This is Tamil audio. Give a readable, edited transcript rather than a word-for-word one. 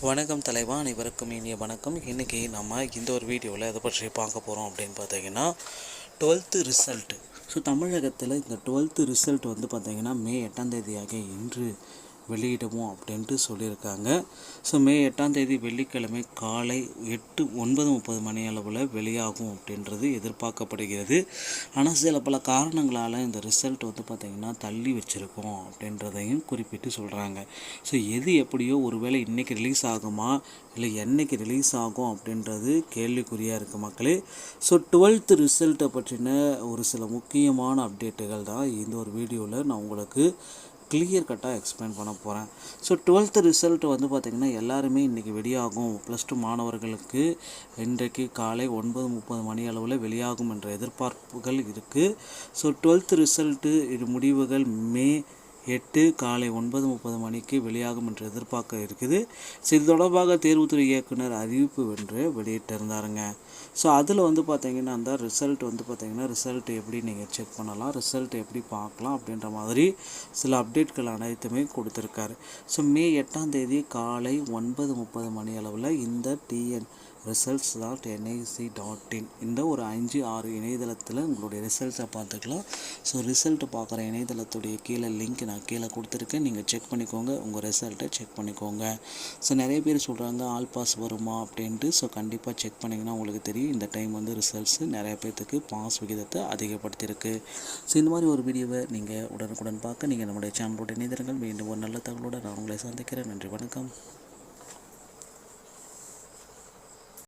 வணக்கம் தலைவா, அனைவருக்கும் இனிய வணக்கம். இன்றைக்கி நம்ம இந்த ஒரு வீடியோவில் எதை பற்றி பார்க்க போகிறோம் அப்படின்னு பார்த்தீங்கன்னா 12th ரிசல்ட்டு. ஸோ தமிழகத்தில் இந்த 12th ரிசல்ட் வந்து பார்த்திங்கன்னா மே 8ஆம் தேதியாக இன்று வெளியிடுவோம் அப்படின்ட்டு சொல்லியிருக்காங்க. ஸோ மே 8ஆம் தேதி வெள்ளிக்கிழமை காலை 9:30 மணி அளவில் வெளியாகும் அப்படின்றது எதிர்பார்க்கப்படுகிறது. ஆனால் சில பல காரணங்களால் இந்த ரிசல்ட் வந்து பார்த்திங்கன்னா தள்ளி வச்சுருக்கோம் அப்படின்றதையும் குறிப்பிட்டு சொல்கிறாங்க. ஸோ எது எப்படியோ ஒருவேளை இன்றைக்கி ரிலீஸ் ஆகுமா இல்லை என்றைக்கு ரிலீஸ் ஆகும் அப்படின்றது கேள்விக்குறியாக இருக்குது மக்களே. ஸோ 12th ரிசல்ட்டை பற்றின ஒரு சில முக்கியமான அப்டேட்டுகள் தான் இந்த ஒரு வீடியோவில் நான் உங்களுக்கு கிளியர் கட்டாக எக்ஸ்பிளைன் பண்ண போகிறேன். ஸோ 12th ரிசல்ட் வந்து பார்த்திங்கன்னா எல்லாருமே இன்றைக்கி வெளியாகும், +2 மாணவர்களுக்கு இன்றைக்கு காலை 9:30 மணி அளவில் வெளியாகும் என்ற எதிர்பார்ப்புகள் இருக்குது. ஸோ 12th ரிசல்ட்டு இது முடிவுகள் மே 8 காலை 9:30 மணிக்கு வெளியாகும் என்று எதிர்பார்க்க இருக்குது. ஸோ இது தொடர்பாக தேர்வுத்துறை இயக்குனர் அறிவிப்பு வென்று வெளியிட்டிருந்தாருங்க. ஸோ அதில் வந்து பார்த்திங்கன்னா அந்த ரிசல்ட் வந்து பார்த்திங்கன்னா ரிசல்ட் எப்படி நீங்கள் செக் பண்ணலாம், ரிசல்ட் எப்படி பார்க்கலாம் அப்படின்ற மாதிரி சில அப்டேட்கள் அனைத்துமே கொடுத்துருக்காரு. ஸோ மே 8ஆம் தேதி காலை 9:30 மணி அளவில் இந்த TNResults.nic.in இந்த ஒரு 5-6 இணையதளத்தில் உங்களுடைய ரிசல்ட்ஸை பார்த்துக்கலாம். ஸோ ரிசல்ட்டு பார்க்குற இணையதளத்துடைய கீழே லிங்க் நான் கீழே கொடுத்துருக்கேன், நீங்கள் செக் பண்ணிக்கோங்க, உங்கள் ரிசல்ட்டை செக் பண்ணிக்கோங்க. ஸோ நிறைய பேர் சொல்கிறாங்க ஆல் பாஸ் வருமா அப்படின்ட்டு. ஸோ கண்டிப்பாக செக் பண்ணிங்கன்னா உங்களுக்கு தெரியும். இந்த டைம் வந்து ரிசல்ட்ஸு நிறைய பேர்த்துக்கு பாஸ் விகிதத்தை அதிகப்படுத்தியிருக்கு. ஸோ இந்த மாதிரி ஒரு வீடியோவை நீங்கள் உடனுக்குடன் பார்க்க நீங்கள் நம்முடைய சேனலோட இணையதளங்கள். மீண்டும் ஒரு நல்ல தகவலோடு நான் உங்களை சந்திக்கிறேன். நன்றி, வணக்கம்.